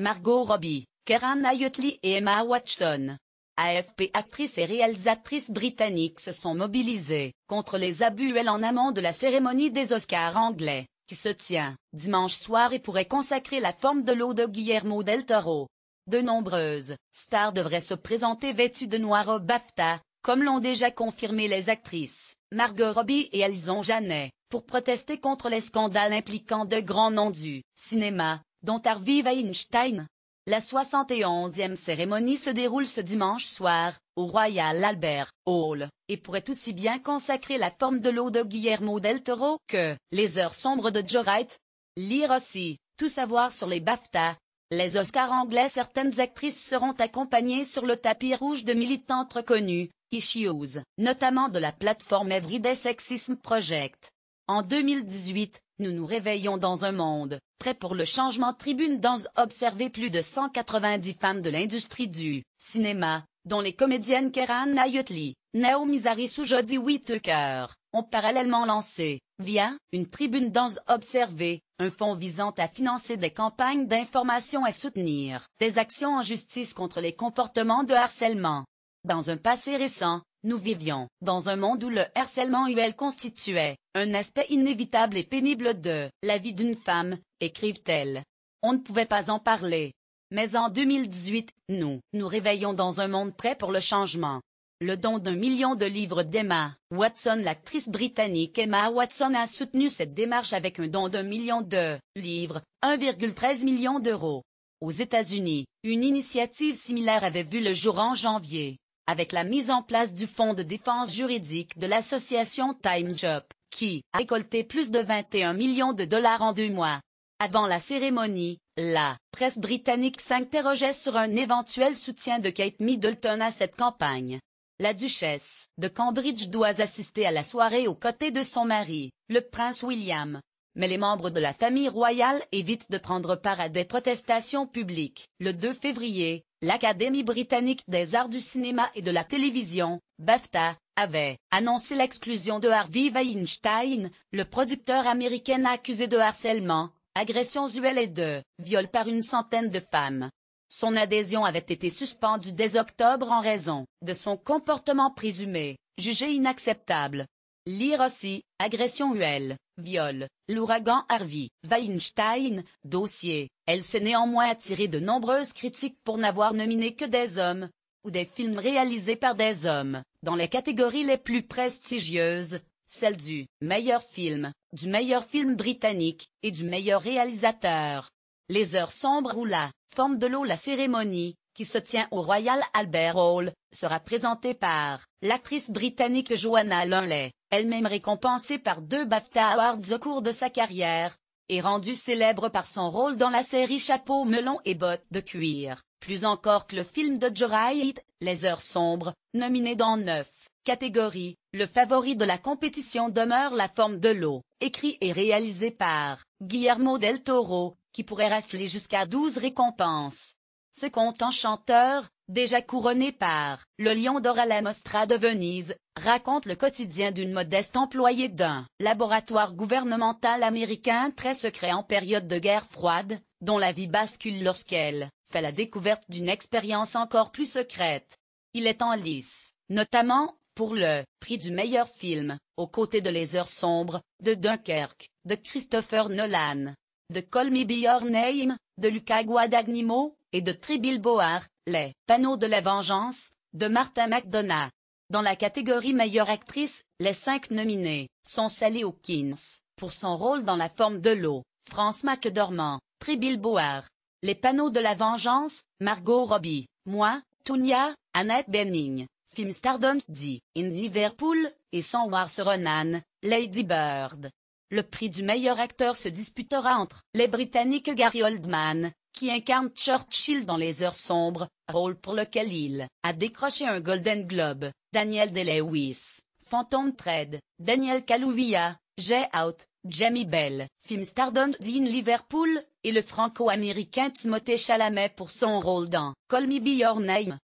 Margot Robbie, Keira Knightley et Emma Watson. AFP. Actrices et réalisatrices britanniques se sont mobilisées contre les abus en amont de la cérémonie des Oscars anglais, qui se tient dimanche soir et pourrait consacrer La forme de l'eau de Guillermo del Toro. De nombreuses stars devraient se présenter vêtues de noir au BAFTA, comme l'ont déjà confirmé les actrices Margot Robbie et Alison Janney, pour protester contre les scandales impliquant de grands noms du cinéma, dont Harvey Weinstein. La 71e cérémonie se déroule ce dimanche soir, au Royal Albert Hall, et pourrait aussi bien consacrer La forme de l'eau de Guillermo del Toro que Les heures sombres de Joe Wright. Lire aussi, tout savoir sur les BAFTA. Les Oscars anglais. Certaines actrices seront accompagnées sur le tapis rouge de militantes reconnues, issues, notamment de la plateforme Everyday Sexism Project. En 2018, nous nous réveillons dans un monde prêt pour le changement. Tribune dans observé plus de 190 femmes de l'industrie du cinéma, dont les comédiennes Keira Knightley, Naomi Harris ou Jodie Whittaker, ont parallèlement lancé, via une tribune dans observé, un fonds visant à financer des campagnes d'information et soutenir des actions en justice contre les comportements de harcèlement. Dans un passé récent, nous vivions dans un monde où le harcèlement constituait un aspect inévitable et pénible de la vie d'une femme, écrivent-elles. On ne pouvait pas en parler. Mais en 2018, nous nous réveillons dans un monde prêt pour le changement. Le don d'1 million de livres d'Emma Watson. L'actrice britannique Emma Watson a soutenu cette démarche avec un don d'1 million de livres, 1,13 million d'euros. Aux États-Unis, une initiative similaire avait vu le jour en janvier, avec la mise en place du fonds de défense juridique de l'association Time's Up, qui a récolté plus de 21 millions de dollars en 2 mois. Avant la cérémonie, la presse britannique s'interrogeait sur un éventuel soutien de Kate Middleton à cette campagne. La duchesse de Cambridge doit assister à la soirée aux côtés de son mari, le prince William. Mais les membres de la famille royale évitent de prendre part à des protestations publiques. Le 2 février, l'Académie britannique des arts du cinéma et de la télévision, BAFTA, avait annoncé l'exclusion de Harvey Weinstein, le producteur américain accusé de harcèlement, agressions sexuelles et de viol par une centaine de femmes. Son adhésion avait été suspendue dès octobre en raison de son comportement présumé, jugé inacceptable. Lire aussi, agression sexuelle, viol, l'ouragan Harvey Weinstein, dossier. Elle s'est néanmoins attirée de nombreuses critiques pour n'avoir nominé que des hommes, ou des films réalisés par des hommes, dans les catégories les plus prestigieuses, celles du meilleur film britannique, et du meilleur réalisateur. Les heures sombres ou La forme de l'eau. La cérémonie, qui se tient au Royal Albert Hall, sera présentée par l'actrice britannique Joanna Lumley, elle-même récompensée par 2 BAFTA Awards au cours de sa carrière, et rendue célèbre par son rôle dans la série Chapeau melon et bottes de cuir, plus encore que le film de Joe Wright, Les heures sombres, nominé dans 9 catégories. Le favori de la compétition demeure La forme de l'eau, écrit et réalisé par Guillermo del Toro, qui pourrait rafler jusqu'à 12 récompenses. Ce conte enchanteur, déjà couronné par le Lion d'or à la Mostra de Venise, raconte le quotidien d'une modeste employée d'un laboratoire gouvernemental américain très secret en période de guerre froide, dont la vie bascule lorsqu'elle fait la découverte d'une expérience encore plus secrète. Il est en lice, notamment, pour le prix du meilleur film, aux côtés de Les heures sombres, de Dunkerque, de Christopher Nolan, de Call Me By Your Name, de Luca Guadagnino, et de Three Billboards, Les panneaux de la vengeance, de Martha McDonagh. Dans la catégorie meilleure actrice, les 5 nominés sont Sally Hawkins, pour son rôle dans La forme de l'eau, Frances McDormand, Three Billboards, Les panneaux de la vengeance, Margot Robbie, Moi, Tonya, Annette Bening, Film Stardom dit, in Liverpool, et Saoirse Ronan, Lady Bird. Le prix du meilleur acteur se disputera entre les Britanniques Gary Oldman, qui incarne Churchill dans Les heures sombres, rôle pour lequel il a décroché un Golden Globe, Daniel Day-Lewis, Phantom Thread, Daniel Kaluuya, Get Out, Jamie Bell, Film Stardom dit in Liverpool, et le franco-américain Timothée Chalamet pour son rôle dans Call Me By Your Name.